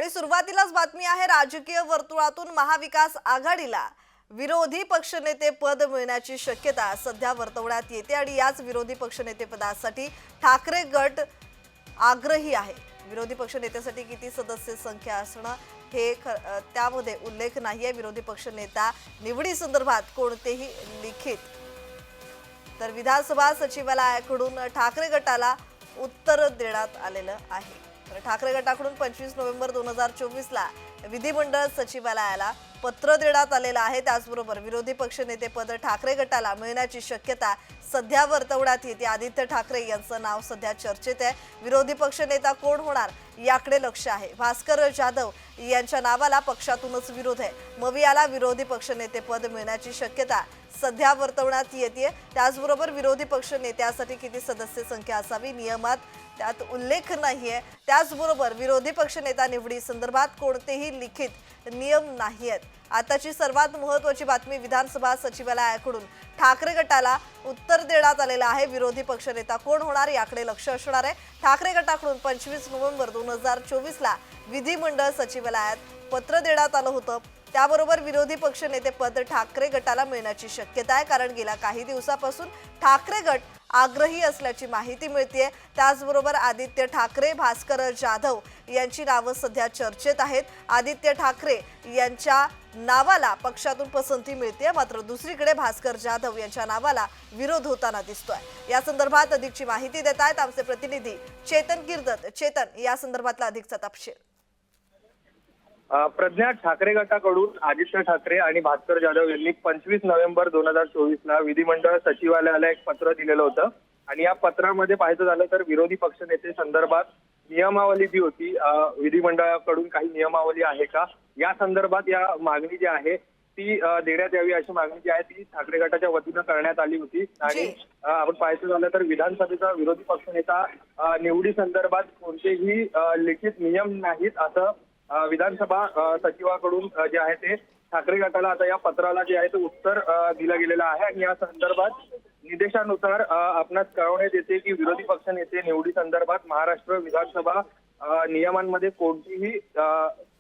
आणि सुरुवातीलाच बातमी आहे, राजकीय वर्तुळातून महाविकास आघाडीला विरोधी पक्षनेते पद मिळण्याची शक्यता सध्या वर्तवण्यात येते आणि याच विरोधी पक्षनेते पदासाठी ठाकरे गट आग्रही आहे। विरोधी पक्षनेत्यासाठी किती सदस्य संख्या असणं हे त्यामध्ये उल्लेख नाहीये। विरोधी पक्षनेता निवडी संदर्भात कोणतेही लिखित तर विधानसभा सचिवालयाकडून ठाकरे गटाला उत्तर देण्यात आलेलं आहे। ठाकरे गटाकडून 25 नोव्हेंबर 2024 ला विधिमंडळ सचिवालयाला पत्र देण्यात आलेलं आहे। त्याचबरोबर विरोधी पक्षनेते पद ठाकरे गटाला मिळण्याची शक्यता सध्या वर्तवण्यात येते। आदित्य ठाकरे यांचं नाव सध्या चर्चेत आहे। विरोधी पक्षनेता कोण होणार याकडे लक्ष आहे। भास्कर जाधव यांच्या नावाला पक्षातूनच विरोध आहे। मवियाला विरोधी पक्षनेते पद मिळण्याची शक्यता सध्या वर्तवण्यात येते। त्याचबरोबर विरोधी पक्ष नेत्यासाठी किती सदस्य संख्या असावी नियमात त्यात उल्लेख नाहीये। त्याचबरोबर विरोधी पक्ष नेता निवडी संदर्भात कोणतेही लिखित नियम नाहीयेत। आताची सर्वात महत्त्वाची बातमी, विधानसभा सचिवालयाकडून ठाकरे गटाला उत्तर देण्यात आलेलं आहे। विरोधी पक्षनेता कोण होणार याकडे लक्ष असणार आहे। ठाकरे गटाकडून 25 नोव्हेंबर 2024 ला विधिमंडळ सचिवालयात पत्र देण्यात आलं होतं। त्याबरोबर विरोधी पक्षनेते पद ठाकरे गटाला मिळण्याची शक्यता आहे, कारण गेल्या काही दिवसापासून ठाकरे गट आग्रही असल्याची माहिती मिळते। त्याचबरोबर आदित्य ठाकरे, भास्कर जाधव यांची नावं सध्या चर्चेत आहेत। आदित्य ठाकरे यांच्या नावाला पक्षातून पसंती मिळते, मात्र दुसरीकडे भास्कर जाधव यांच्या नावाला विरोध होताना दिसतोय। या संदर्भात अधिकची माहिती देत आहेत आमचे प्रतिनिधी चेतन किर्दत। चेतन, या संदर्भातला अधिकचा तपशील। प्रज्ञा, ठाकरे गटाकडून आदित्य ठाकरे आणि भास्कर जाधव यांनी 25 नोव्हेंबर 2024 ला विधिमंडळ सचिवालयाला एक पत्र दिलेलं होतं आणि या पत्रामध्ये पाहायचं झालं तर विरोधी पक्षनेते संदर्भात नियमावली जी होती, विधिमंडळाकडून काही नियमावली आहे का या संदर्भात या मागणी जी आहे ती देण्यात यावी अशी मागणी जी आहे ती ठाकरे गटाच्या वतीनं करण्यात आली होती। आणि आपण पाहायचं झालं तर विधानसभेचा विरोधी पक्षनेता निवडी संदर्भात कोणतेही लिखित नियम नाहीत असं विधानसभा सचिवाकडून जे आहे ते ठाकरे गटाला आता या पत्राला जे आहे ते उत्तर दिलं गेलेलं आहे। आणि या संदर्भात निर्देशानुसार आपणास कळवण्यात येते की विरोधी पक्षनेते निवडी संदर्भात महाराष्ट्र विधानसभा नियमांमध्ये कोणतीही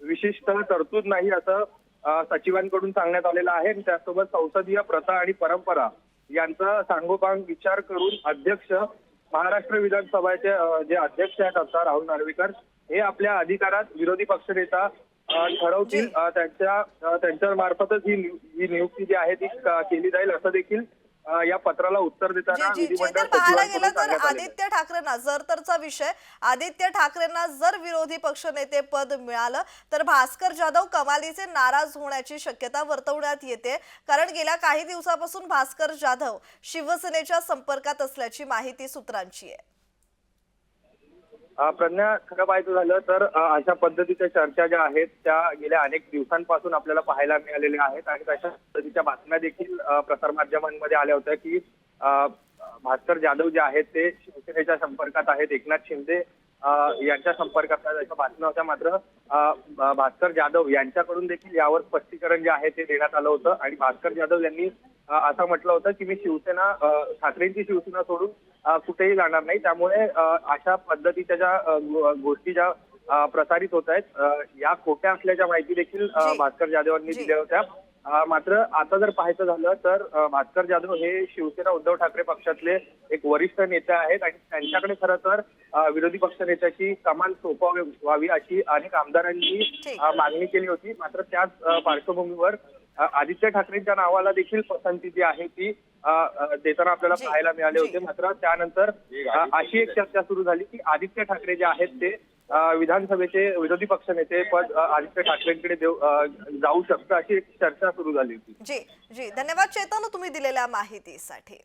विशिष्ट तरतूद नाही असं सचिवांकडून सांगण्यात आलेलं आहे। आणि त्यासोबत संसदीय प्रथा आणि परंपरा यांचा सांगोपांग विचार करून अध्यक्ष महाराष्ट्र विधानसभेचे जे अध्यक्ष आहेत आता राहुल नार्वेकर हे आपल्या अधिकारात विरोधी पक्षनेता ठरवतील, त्यांच्या मार्फतच ही नियुक्ती जी आहे ती केली जाईल असं देखील या पत्राला उत्तर देताना विधिमंडळ पाहायला गेलं तर आदित्य ठाकरेंना जर तरचा विषय, आदित्य ठाकरेंना जर विरोधी पक्षनेते पद मिळालं तर भास्कर जाधव कमालीचे नाराज होण्याची शक्यता वर्तवण्यात येते, कारण गेल्या काही दिवसापासून भास्कर जाधव शिवसेनेच्या संपर्कात असल्याची माहिती सूत्रांची आहे। प्रज्ञा, खरं पाहायचं झालं तर अशा पद्धतीच्या चर्चा ज्या आहेत त्या गेल्या अनेक दिवसांपासून आपल्याला पाहायला मिळालेल्या आहेत आणि तशा पद्धतीच्या बातम्या देखील प्रसारमाध्यमांमध्ये आल्या होत्या की भास्कर जाधव जे आहेत ते शिवसेनेच्या संपर्कात आहेत, एकनाथ शिंदे यांच्या संपर्कात अशा बातम्या होत्या। मात्र भास्कर जाधव यांच्याकडून देखील यावर स्पष्टीकरण जे आहे ते देण्यात आलं होतं आणि भास्कर जाधव यांनी असं म्हटलं होतं की मी शिवसेना, ठाकरेंची शिवसेना सोडून कुठेही जाणार नाही। त्यामुळे अशा पद्धतीच्या ज्या गोष्टी ज्या प्रसारित होत आहेत या खोट्या असल्याच्या माहिती देखील भास्कर जाधवांनी दिल्या होत्या। मात्र आता जर पाहायचं झालं तर भास्कर जाधव हे शिवसेना उद्धव ठाकरे पक्षातले एक वरिष्ठ नेते आहेत आणि त्यांच्याकडे खरं तर विरोधी पक्षनेत्याची कमान सोपवावी अशी अनेक आमदारांनी मागणी केली होती। मात्र त्याच पार्श्वभूमीवर आदित्य ठाकरेंच्या नावाला देखील पसंती जी आहे ती देताना आपल्याला पाहायला मिळाले होते। मात्र त्यानंतर अशी एक चर्चा सुरू झाली की आदित्य ठाकरे जे आहेत ते विधानसभेचे विरोधी पक्षनेते पद आदित्य ठाकरेंकडे जाऊ शकतं अशी एक चर्चा सुरू झाली होती। जी, धन्यवाद चेतन, तुम्ही दिलेल्या माहितीसाठी।